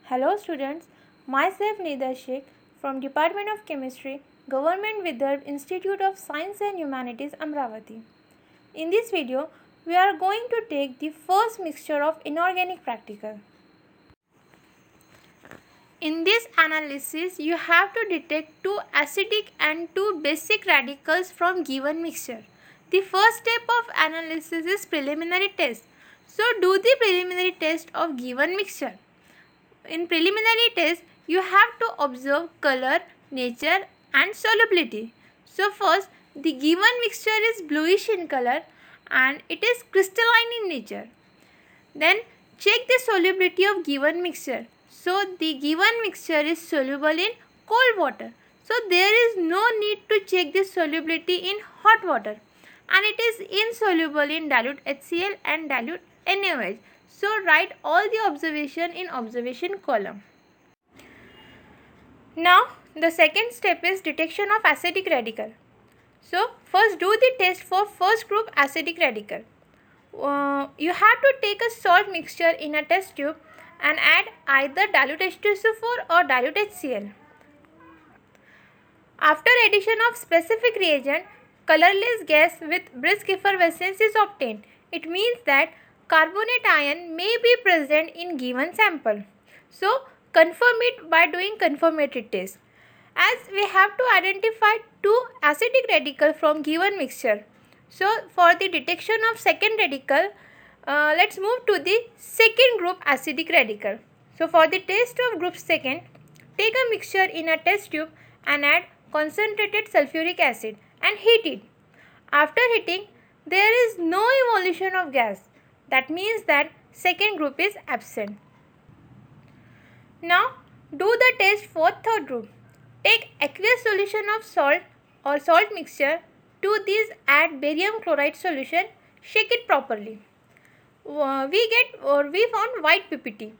Hello students, myself Nida Sheikh from Department of Chemistry, Government Vidarbh Institute of Science and Humanities, Amravati. In this video, we are going to take the first mixture of inorganic practical. In this analysis, you have to detect two acidic and two basic radicals from given mixture. The first step of analysis is preliminary test. So, do the preliminary test of given mixture. In preliminary test, you have to observe color, nature and solubility. So first, the given mixture is bluish in color and it is crystalline in nature. Then check the solubility of given mixture. So the given mixture is soluble in cold water. So there is no need to check the solubility in hot water, and it is insoluble in dilute HCl and dilute NaOH. So write all the observation in observation column. Now the second step is detection of acidic radical. So first do the test for first group acidic radical. You have to take a salt mixture in a test tube and add either dilute H2SO4 or dilute HCl. After addition of specific reagent, colorless gas with brisk effervescence is obtained. It means that carbonate ion may be present in given sample. So, confirm it by doing confirmatory test. As we have to identify two acidic radical from given mixture. So, for the detection of second radical, let's move to the second group acidic radical. So, for the test of group second, take a mixture in a test tube and add concentrated sulfuric acid and heat it. After heating, there is no evolution of gas. That means that second group is absent. Now do the test for third group. Take aqueous solution of salt or salt mixture. To this add barium chloride solution. Shake it properly. We found white PPT.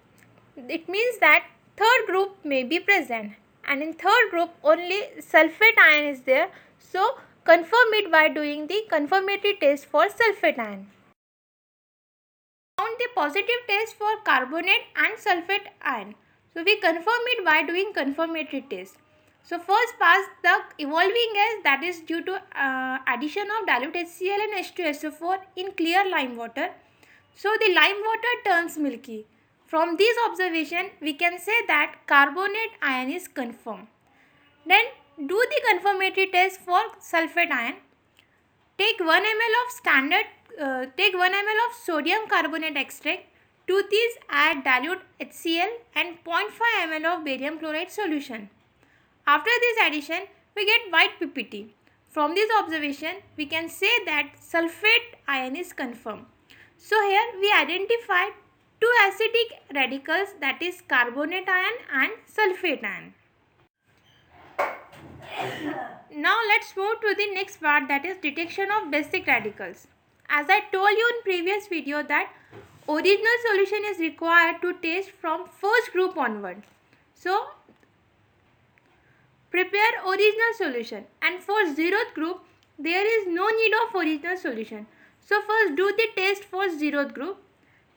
It means that third group may be present, and in third group only sulfate ion is there. So confirm it by doing the confirmatory test for sulfate ion. Found the positive test for carbonate and sulfate ion. So we confirm it by doing confirmatory test. So first pass the evolving gas, that is due to addition of dilute HCl and H2SO4 in clear lime water. So the lime water turns milky. From this observation, we can say that carbonate ion is confirmed. Then do the confirmatory test for sulfate ion. Take 1 ml of sodium carbonate extract. To this add dilute HCl and 0.5 ml of barium chloride solution. After this addition, we get white PPT. From this observation, we can say that sulfate ion is confirmed. So here we identified two acidic radicals, that is carbonate ion and sulfate ion. Now let's move to the next part, that is detection of basic radicals. As I told you in previous video that original solution is required to test from first group onward. So prepare original solution, and for zeroth group there is no need of original solution. So first do the test for zeroth group.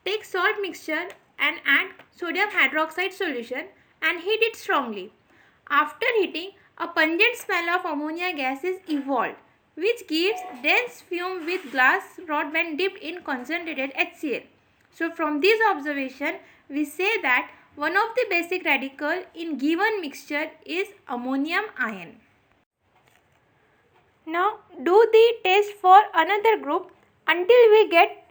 Take salt mixture and add sodium hydroxide solution and heat it strongly. After heating, a pungent smell of ammonia gas is evolved, which gives dense fume with glass rod when dipped in concentrated HCl. So from this observation, we say that one of the basic radical in given mixture is ammonium ion. Now do the test for another group until we get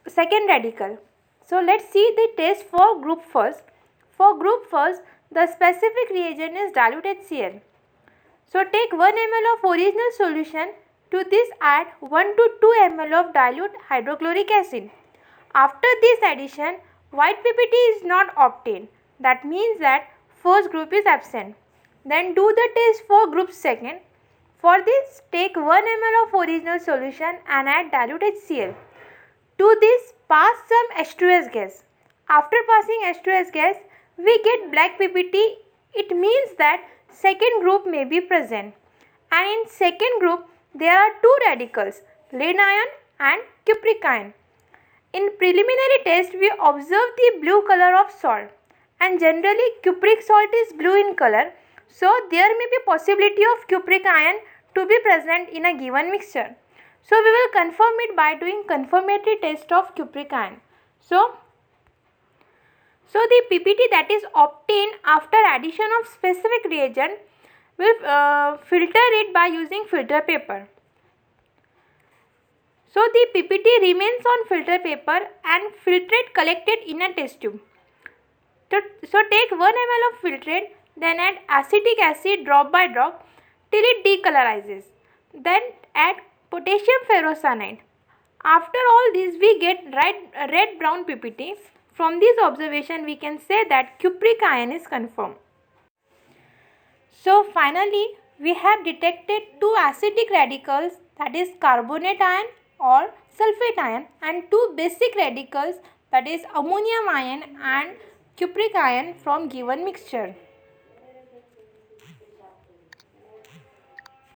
second radical. So let's see the test for group first. For group first, the specific reagent is dilute HCl. So take 1 ml of original solution. To this add 1 to 2 ml of dilute hydrochloric acid. After this addition, white PPT is not obtained. That means that first group is absent. Then do the test for group second. For this, take 1 ml of original solution and add dilute HCl. To this, pass some H2S gas. After passing H2S gas, we get black PPT. It means that second group may be present. And in second group, there are two radicals, lead ion and cupric ion. In preliminary test, we observe the blue color of salt, and generally cupric salt is blue in color, so there may be possibility of cupric ion to be present in a given mixture. So we will confirm it by doing confirmatory test of cupric ion. So the PPT that is obtained after addition of specific reagent will filter it by using filter paper. So the PPT remains on filter paper and filtrate collected in a test tube. So take 1 ml of filtrate, then add acetic acid drop by drop till it decolorizes. Then add potassium ferrocyanide. After all this we get red brown PPT. From this observation we can say that cupric ion is confirmed. So finally we have detected two acidic radicals, that is carbonate ion or sulfate ion, and two basic radicals, that is ammonium ion and cupric ion from given mixture.